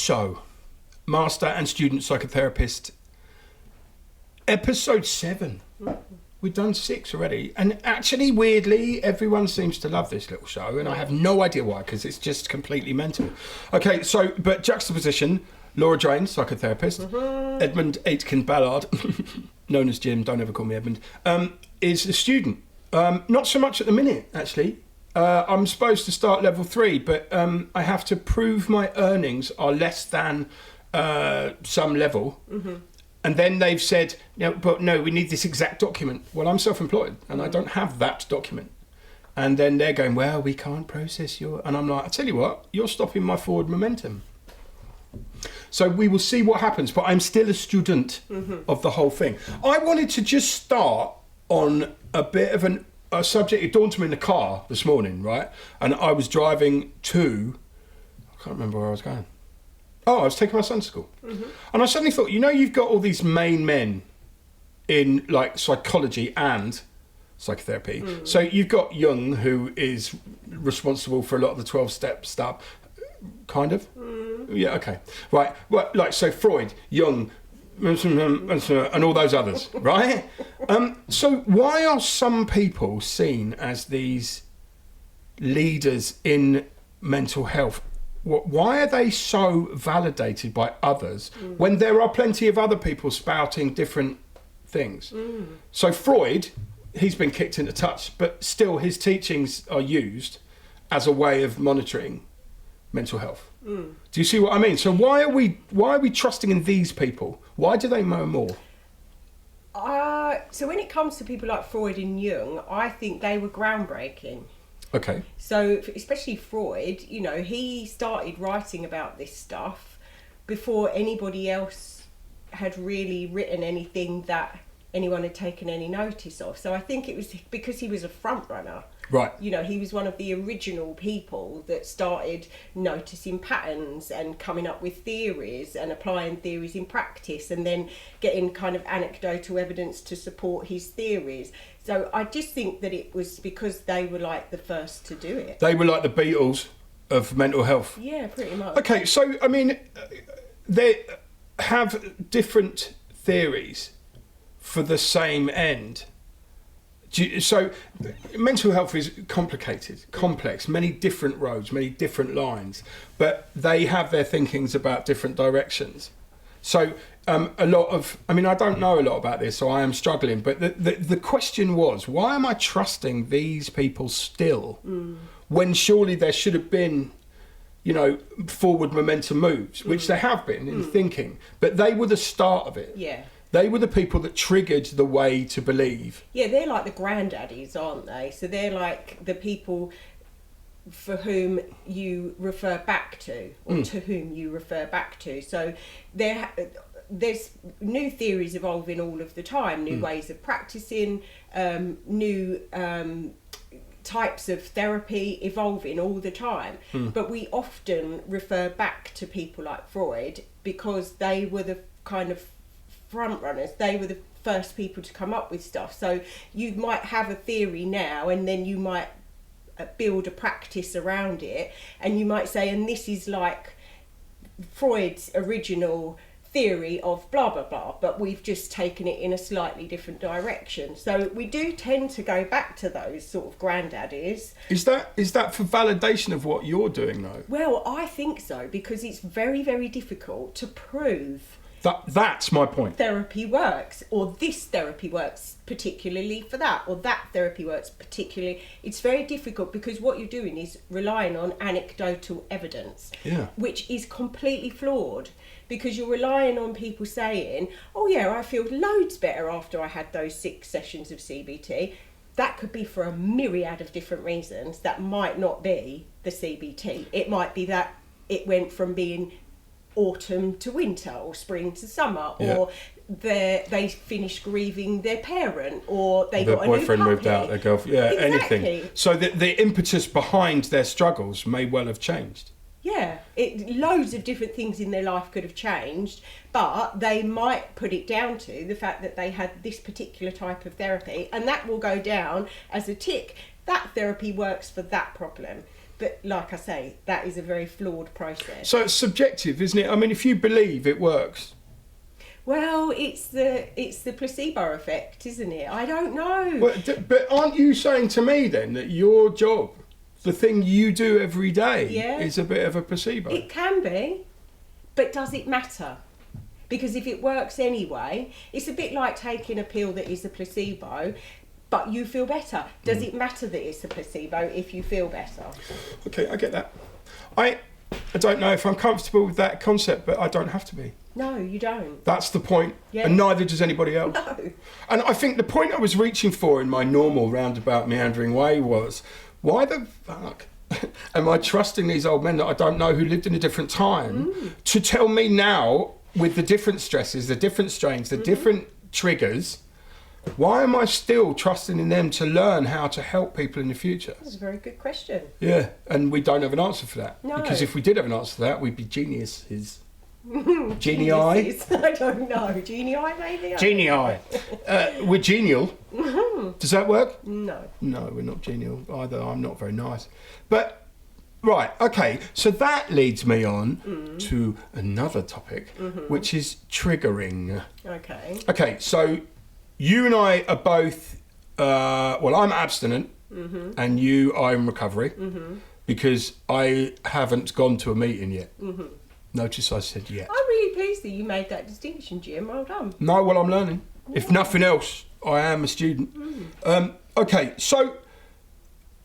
So, Master and Student Psychotherapist, episode 7. We've done 6 already. And actually, weirdly, everyone seems to love this little show. And I have no idea why, because it's just completely mental. Okay, so, but juxtaposition, Laura Drain, psychotherapist, Edmund Aitken Ballard, known as Jim, don't ever call me Edmund, is a student. Not so much at the minute, actually. I'm supposed to start level 3, but I have to prove my earnings are less than some level. And then they've said, but no, we need this exact document. Well, I'm self-employed and I don't have that document. And then they're going, well, we can't process your... And I'm like, I tell you what, you're stopping my forward momentum. So we will see what happens, but I'm still a student of the whole thing. I wanted to just start on a bit of a subject. It dawned to me in the car this morning, right? And I was driving to... I can't remember where I was going. Oh, I was taking my son to school. And I suddenly thought, you've got all these main men in like psychology and psychotherapy. So you've got Jung, who is responsible for a lot of the 12-step stuff, kind of. Yeah, okay. Right. Well, like, so Freud, Jung, and all those others, right? So why are some people seen as these leaders in mental health? Why are they so validated by others when there are plenty of other people spouting different things? So Freud, he's been kicked into touch, but still his teachings are used as a way of monitoring mental health. Do you see what I mean? So why are we trusting in these people? Why do they know more? So when it comes to people like Freud and Jung, I think they were groundbreaking. Okay. So especially Freud, he started writing about this stuff before anybody else had really written anything that anyone had taken any notice of. So I think it was because he was a front runner. Right. He was one of the original people that started noticing patterns and coming up with theories and applying theories in practice and then getting kind of anecdotal evidence to support his theories. So I just think that it was because they were like the first to do it. They were like the Beatles of mental health. Yeah, pretty much. Okay, so, I mean, they have different theories for the same end. So mental health is complicated, complex, many different roads, many different lines, but they have their thinkings about different directions. So I don't know a lot about this, so I am struggling, but the question was, why am I trusting these people still when surely there should have been, forward momentum moves, which there have been in thinking, but they were the start of it. Yeah. They were the people that triggered the way to believe. Yeah, they're like the granddaddies, aren't they? So they're like the people for whom you refer back to, or to whom you refer back to. So there's new theories evolving all of the time, new ways of practicing, new types of therapy evolving all the time. But we often refer back to people like Freud because they were the kind of front runners. They were the first people to come up with stuff. So you might have a theory now and then you might build a practice around it, and you might say, and this is like Freud's original theory of blah blah blah, but we've just taken it in a slightly different direction. So we do tend to go back to those sort of granddaddies. Is that for validation of what you're doing though? Well, I think so, because it's very, very difficult to prove that's my point. Therapy works, or this therapy works particularly for that, or that therapy works particularly. It's very difficult because what you're doing is relying on anecdotal evidence, which is completely flawed, because you're relying on people saying, oh yeah, I feel loads better after I had those 6 sessions of CBT. That could be for a myriad of different reasons. That might not be the CBT. It might be that it went from being autumn to winter, or spring to summer, or they finished grieving their parent, or they got a new boyfriend moved out, their girlfriend, exactly. Anything. So the impetus behind their struggles may well have changed. Yeah, loads of different things in their life could have changed, but they might put it down to the fact that they had this particular type of therapy, and that will go down as a tick. That therapy works for that problem. But like I say, that is a very flawed process. So it's subjective, isn't it? I mean, if you believe it works. Well, it's the placebo effect, isn't it? I don't know. But aren't you saying to me then that your job, the thing you do every day, is a bit of a placebo? It can be, but does it matter? Because if it works anyway, it's a bit like taking a pill that is a placebo, but you feel better. Does it matter that it's a placebo if you feel better? Okay, I get that. I don't know if I'm comfortable with that concept, but I don't have to be. No, you don't. That's the point, and neither does anybody else. No. And I think the point I was reaching for in my normal roundabout meandering way was, why the fuck am I trusting these old men that I don't know who lived in a different time to tell me now, with the different stresses, the different strains, the different triggers, why am I still trusting in them to learn how to help people in the future? That's a very good question. Yeah, and we don't have an answer for that. No. Because if we did have an answer for that, we'd be geniuses. Genii? I don't know. Genii, maybe? Genii. We're genial. Does that work? No. No, we're not genial either. I'm not very nice. But, right, okay. So that leads me on to another topic, which is triggering. Okay. Okay, so you and I are both, well, I'm abstinent and you are in recovery because I haven't gone to a meeting yet. Notice I said yet. I'm really pleased that you made that distinction, Jim. Well done. No, well, I'm learning. If nothing else, I am a student. Okay, so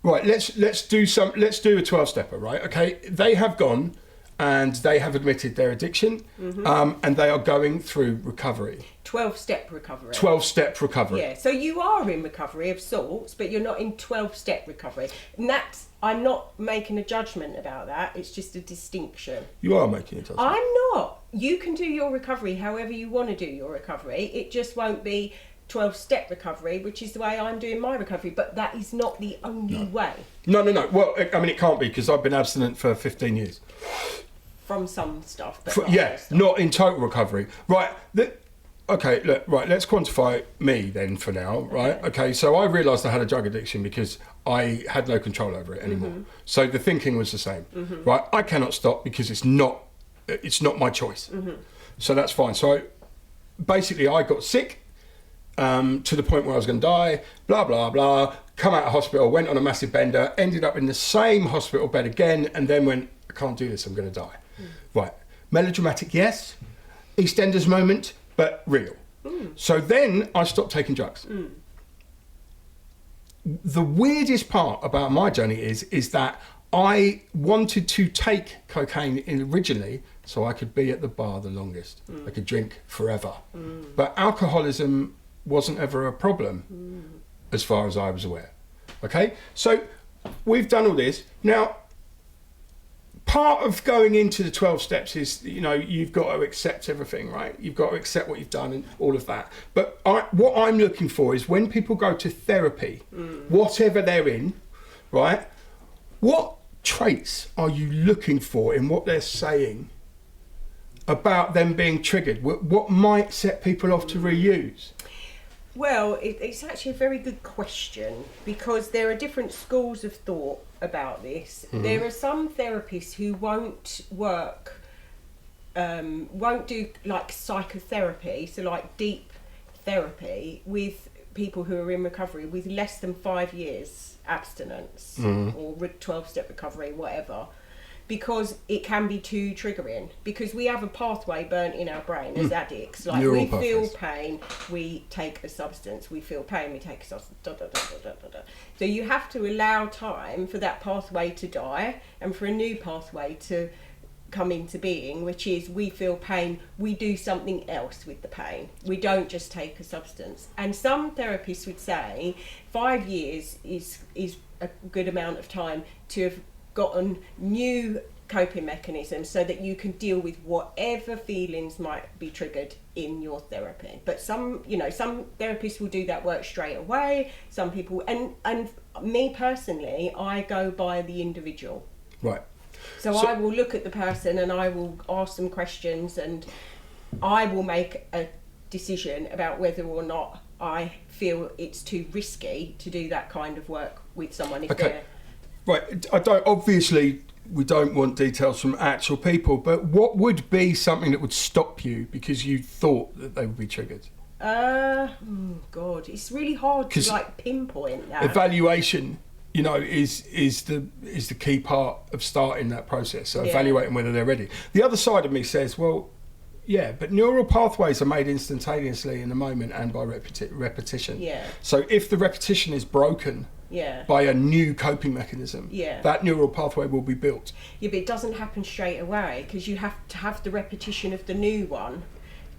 right, let's do a 12-stepper, right? Okay, they have gone and they have admitted their addiction, and they are going through recovery. 12-step recovery. 12-step recovery. Yeah, so you are in recovery of sorts, but you're not in 12-step recovery. And that's, I'm not making a judgment about that, it's just a distinction. You are making a judgment. I'm not. You can do your recovery however you want to do your recovery. It just won't be 12-step recovery, which is the way I'm doing my recovery, but that is not the only way. No. Well, I mean, it can't be because I've been abstinent for 15 years. From some stuff. But not in total recovery. Right. Okay, look, right, let's quantify me then for now, right? Okay, so I realised I had a drug addiction because I had no control over it anymore. So the thinking was the same, right? I cannot stop because it's not my choice. So that's fine. So basically I got sick to the point where I was going to die, blah, blah, blah, come out of hospital, went on a massive bender, ended up in the same hospital bed again, and then went, I can't do this, I'm going to die. Right, melodramatic, yes. EastEnders moment, but real. So then I stopped taking drugs. The weirdest part about my journey is that I wanted to take cocaine originally so I could be at the bar the longest. I could drink forever. But alcoholism wasn't ever a problem as far as I was aware. Okay, so we've done all this. Now, part of going into the 12 steps is, you've got to accept everything, right? You've got to accept what you've done and all of that. But what I'm looking for is when people go to therapy, whatever they're in, right? What traits are you looking for in what they're saying about them being triggered? What might set people off to reuse? Well, it's actually a very good question because there are different schools of thought about this. There are some therapists who won't do like psychotherapy, so like deep therapy with people who are in recovery with less than 5 years abstinence or 12-step recovery, whatever. Because it can be too triggering. Because we have a pathway burnt in our brain as addicts. Like Neural we feel pathways. pain, we take a substance. We feel pain, we take a substance. So you have to allow time for that pathway to die and for a new pathway to come into being, which is we feel pain, we do something else with the pain. We don't just take a substance. And some therapists would say 5 years is a good amount of time to have gotten new coping mechanisms so that you can deal with whatever feelings might be triggered in your therapy. But some therapists will do that work straight away. Some people, and me personally, I go by the individual. Right. So I will look at the person and I will ask them questions and I will make a decision about whether or not I feel it's too risky to do that kind of work with someone if they're Right, I don't. Obviously, we don't want details from actual people, but what would be something that would stop you because you thought that they would be triggered? God, it's really hard to like pinpoint that. Evaluation, you know, is the key part of starting that process. So evaluating whether they're ready. The other side of me says, well, yeah, but neural pathways are made instantaneously in the moment and by repetition. Yeah. So if the repetition is broken by a new coping mechanism, that neural pathway will be built. Yeah, but it doesn't happen straight away because you have to have the repetition of the new one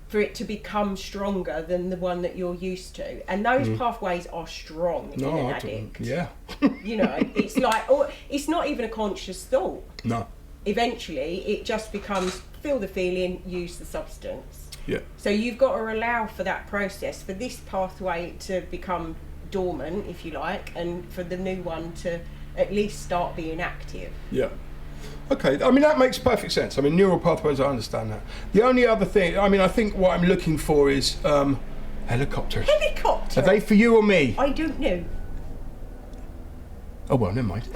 for it to become stronger than the one that you're used to. And those pathways are strong in an addict. Yeah. You know, it's like, it's not even a conscious thought. No. Eventually, it just becomes feel the feeling, use the substance. Yeah. So you've got to allow for that process, for this pathway to become dormant, if you like, and for the new one to at least start being active. Yeah. Okay, I mean, that makes perfect sense. I mean, neural pathways, I understand that. The only other thing, I mean, I think what I'm looking for is helicopters. Helicopter? Are they for you or me? I don't know. Oh, well, never mind.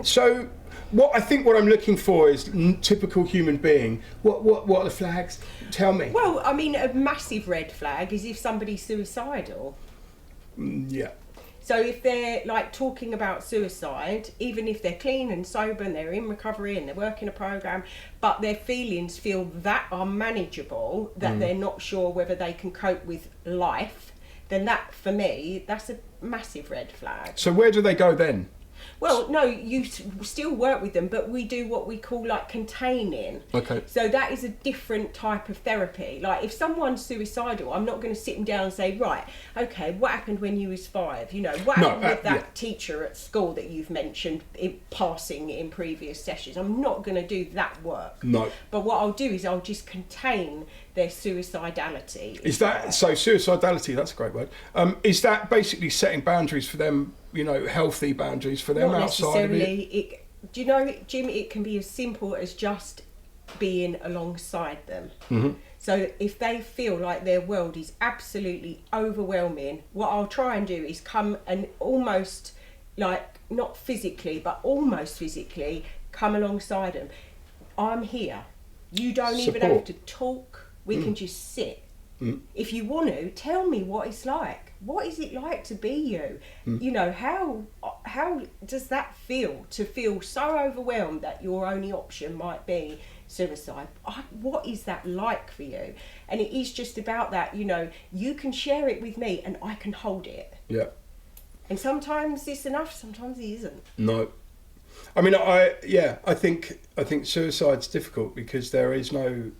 So, what I'm looking for is typical human being. What are the flags? Tell me. Well, I mean, a massive red flag is if somebody's suicidal. Yeah. So if they're like talking about suicide, even if they're clean and sober and they're in recovery and they're working a program, but their feelings feel that unmanageable, that they're not sure whether they can cope with life, then that, for me, that's a massive red flag. So where do they go then? Well, no, you still work with them, but we do what we call like containing. Okay. So that is a different type of therapy. Like if someone's suicidal, I'm not going to sit them down and say, right, okay, what happened when you was 5? You know, what happened with that teacher at school that you've mentioned in passing in previous sessions? I'm not going to do that work. No. But what I'll do is I'll just contain their suicidality. Is that, so suicidality, that's a great word. Is that basically setting boundaries for them, you know, healthy boundaries for them Not outside of it? Do you know, Jim, it can be as simple as just being alongside them. Mm-hmm. So if they feel like their world is absolutely overwhelming, what I'll try and do is come and almost, like, not physically, but almost physically, come alongside them. I'm here. You don't even have to talk. We can just sit. If you want to, tell me what it's like. What is it like to be you? You know, how does that feel, to feel so overwhelmed that your only option might be suicide? What is that like for you? And it is just about that, you know, you can share it with me and I can hold it. Yeah. And sometimes it's enough, sometimes it isn't. No. I mean, I think suicide's difficult because there is no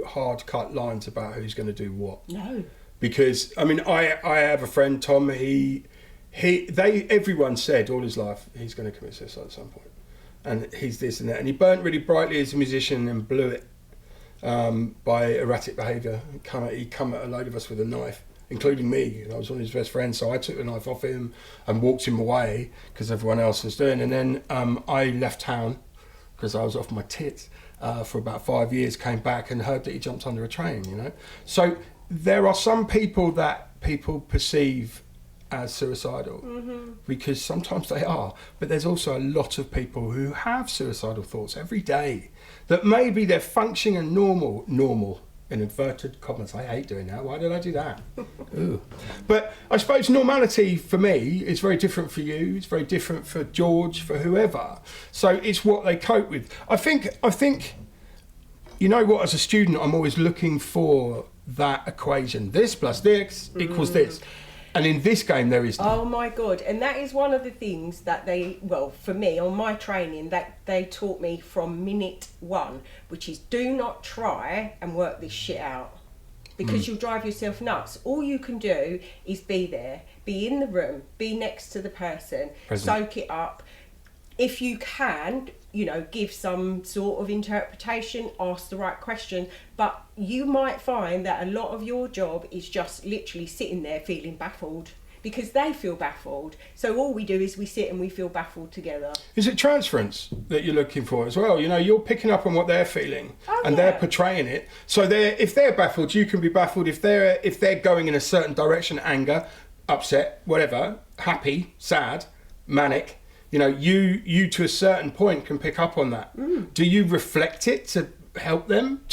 hard cut lines about who's going to do what. No. Because I mean, I have a friend, Tom. Everyone said all his life he's going to commit suicide at some point, and he's this and that, and he burnt really brightly as a musician and blew it by erratic behaviour. He come at a load of us with a knife, including me. I was one of his best friends, so I took the knife off him and walked him away because everyone else was doing. And then I left town because I was off my tits for about 5 years. Came back and heard that he jumped under a train. You know, so there are some people that people perceive as suicidal because sometimes they are, but there's also a lot of people who have suicidal thoughts every day that maybe they're functioning and normal in inverted commas. I hate doing that. Why did I do that? Ooh. But I suppose normality for me is very different for you. It's very different for George, for whoever. So it's what they cope with. I think, you know what, as a student, I'm always looking for that equation. This plus this equals this. And in this game, there is no. Oh my God. And that is one of the things that for me, on my training, that they taught me from minute 1, which is do not try and work this shit out because you'll drive yourself nuts. All you can do is be there, be in the room, be next to the person, soak it up. If you can, you know, give some sort of interpretation, ask the right question, but you might find that a lot of your job is just literally sitting there feeling baffled because they feel baffled. So all we do is we sit and we feel baffled together. Is it transference that you're looking for as well? You know, you're picking up on what they're feeling and they're portraying it. So if they're baffled, you can be baffled. If they're going in a certain direction, anger, upset, whatever, happy, sad, manic, You know, you to a certain point can pick up on that. Do you reflect it to help them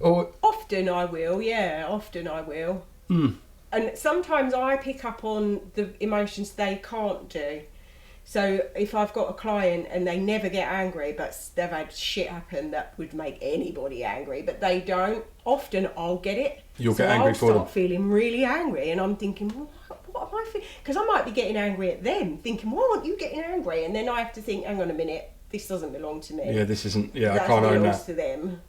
or? Often I will, yeah. Often I will. And sometimes I pick up on the emotions they can't do. So if I've got a client and they never get angry, but they've had shit happen that would make anybody angry, but they don't, often I'll get it. You'll get angry for them. I'll start feeling really angry, and I'm thinking, what am I feeling? Because I might be getting angry at them, thinking, why aren't you getting angry? And then I have to think, hang on a minute, this doesn't belong to me. Yeah, this isn't, I can't own that. To them.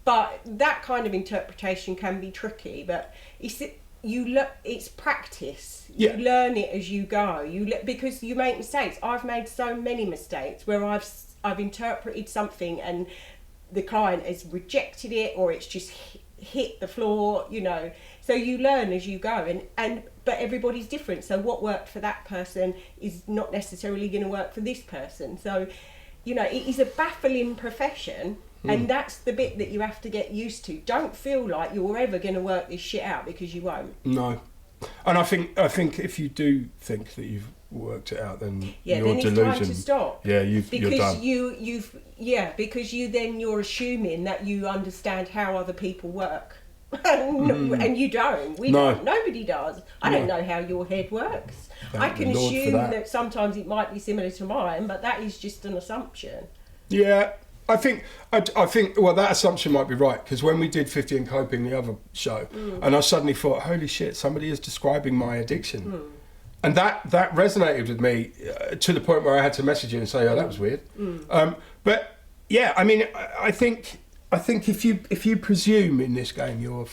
But that kind of interpretation can be tricky, but it's practice. You learn it as you go. Because you make mistakes. I've made so many mistakes where I've interpreted something and the client has rejected it, or it's just hit the floor, you know. So you learn as you go, but everybody's different. So what worked for that person is not necessarily going to work for this person. So, you know, it is a baffling profession. And that's the bit that you have to get used to. Don't feel like you're ever going to work this shit out, because you won't. No. And I think if you do think that you've worked it out, then then your it's delusion. time to stop. Yeah, you're done. Because you're assuming that you understand how other people work, and you don't. We don't. Nobody does. I don't know how your head works. I can assume that sometimes it might be similar to mine, but that is just an assumption. Yeah. I think well, that assumption might be right, because when we did 50 and Coping, the other show, and I suddenly thought, holy shit, somebody is describing my addiction. And that resonated with me to the point where I had to message you and say, oh, that was weird. But yeah, I mean, I think if you presume in this game, you're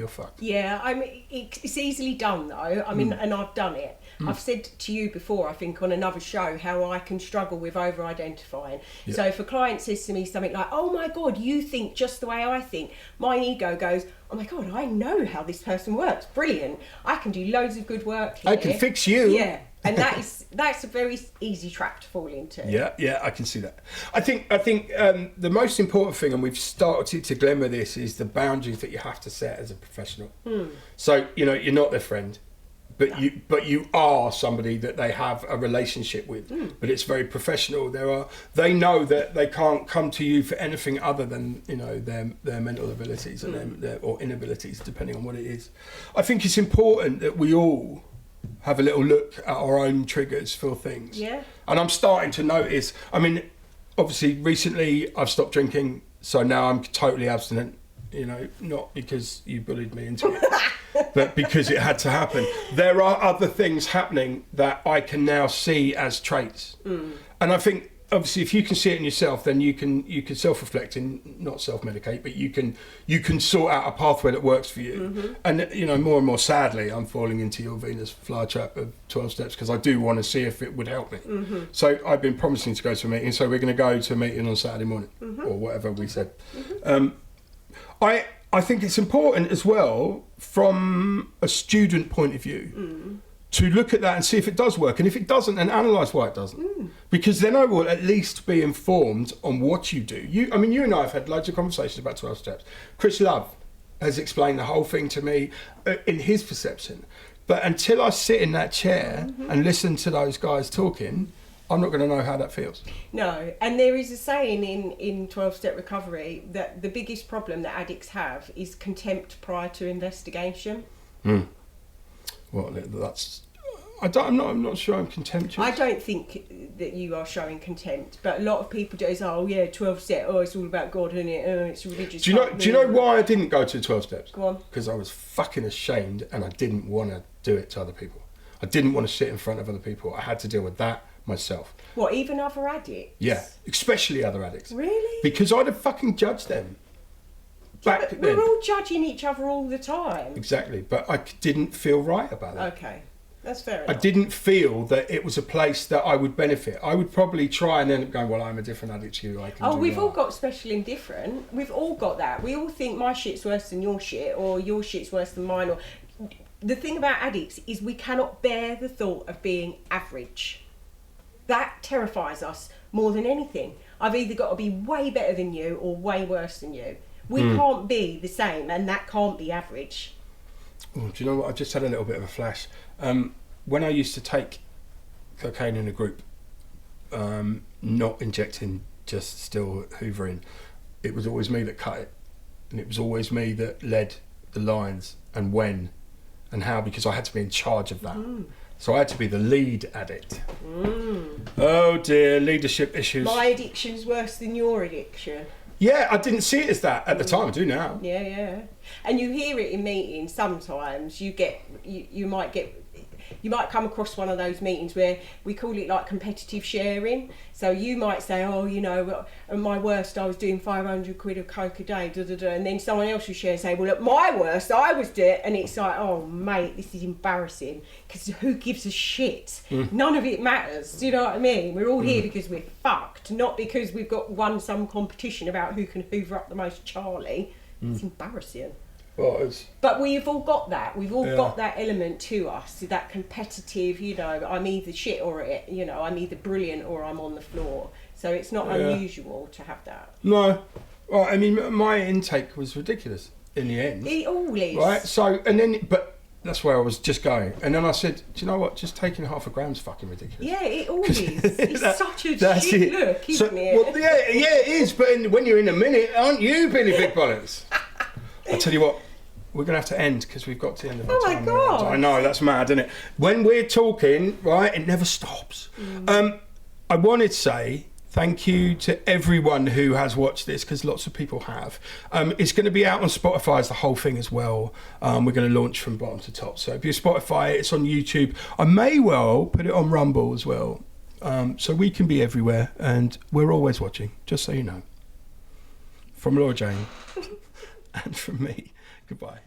fucked. Yeah, I mean, it's easily done though. I mean, and I've done it. I've said to you before, I think on another show, how I can struggle with over-identifying. Yeah. So if a client says to me something like, oh my God, you think just the way I think, my ego goes, oh my God, I know how this person works. Brilliant. I can do loads of good work here. I can fix you. Yeah. And that's a very easy trap to fall into. Yeah, I can see that. I think the most important thing, and we've started to glimmer this, is the boundaries that you have to set as a professional. So, you know, you're not their friend, but you are somebody that they have a relationship with. But it's very professional. They know that they can't come to you for anything other than, you know, their mental abilities and or inabilities, depending on what it is. I think it's important that we all have a little look at our own triggers for things. Yeah. And I'm starting to notice, I mean, obviously recently I've stopped drinking, so now I'm totally abstinent, you know, not because you bullied me into it, but because it had to happen. There are other things happening that I can now see as traits. And I think, obviously, if you can see it in yourself, then you can self-reflect and not self-medicate, but you can sort out a pathway that works for you. And, you know, more and more sadly, I'm falling into your Venus flytrap of 12 steps, because I do want to see if it would help me. So I've been promising to go to a meeting, so we're going to go to a meeting on Saturday morning, or whatever we said. I think it's important as well, from a student point of view, to look at that and see if it does work, and if it doesn't, then analyse why it doesn't. Because then I will at least be informed on what you do. You and I have had loads of conversations about 12 steps. Chris Love has explained the whole thing to me in his perception. But until I sit in that chair and listen to those guys talking, I'm not going to know how that feels. No, and there is a saying in 12-step recovery that the biggest problem that addicts have is contempt prior to investigation. Well, that's... I'm not sure I'm contemptuous. I don't think that you are showing contempt, but a lot of people do. It's 12 step. Oh, it's all about God, isn't it? Oh, it's religious. Do you know why I didn't go to 12 steps? Go on. Because I was fucking ashamed, and I didn't want to do it to other people. I didn't want to sit in front of other people. I had to deal with that myself. What, even other addicts? Yeah, especially other addicts. Really? Because I'd have fucking judged them. We're all judging each other all the time. Exactly, but I didn't feel right about it. Okay. That's fair enough. I didn't feel that it was a place that I would benefit. I would probably try and end up going, well, I'm a different addict to you. We've all got special and different. We've all got that. We all think my shit's worse than your shit, or your shit's worse than mine. Or the thing about addicts is we cannot bear the thought of being average. That terrifies us more than anything. I've either got to be way better than you or way worse than you. We can't be the same, and that can't be average. Oh, do you know what? I just had a little bit of a flash. When I used to take cocaine in a group, not injecting, just still hoovering. It was always me that cut it, and it was always me that led the lines and when and how, because I had to be in charge of that. So I had to be the lead addict. Oh dear, leadership issues. My addiction's worse than your addiction. Yeah, I didn't see it as that at the time. I do now. Yeah. And you hear it in meetings sometimes. You might come across one of those meetings where we call it like competitive sharing. So you might say, oh, you know, at my worst I was doing 500 quid of coke a day, and then someone else will share and say, well, at my worst I was doing, and it's like, oh mate, this is embarrassing, because who gives a shit? None of it matters. Do you know what I mean? We're all here because we're fucked, not because we've won some competition about who can hoover up the most Charlie. It's embarrassing. Well, but we've all got that. We've all got that element to us, that competitive, you know, I'm either shit or it, you know, I'm either brilliant or I'm on the floor. So it's not unusual to have that. No. Well, I mean, my intake was ridiculous in the end. It all is. Right? So, and then, but that's where I was just going. And then I said, do you know what? Just taking half a gram's fucking ridiculous. Yeah, it all is. It's such a shit look, isn't it? Well, yeah, it is. But when you're in a minute, aren't you, Billy Big Bullets? I tell you what. We're going to have to end because we've got to the end of our time. Oh my God. I know, that's mad, isn't it? When we're talking, right, it never stops. I wanted to say thank you to everyone who has watched this, because lots of people have. It's going to be out on Spotify as the whole thing as well. We're going to launch from bottom to top. So if you're Spotify, it's on YouTube. I may well put it on Rumble as well. So we can be everywhere, and we're always watching, just so you know. From Laura Jane and from me. Goodbye.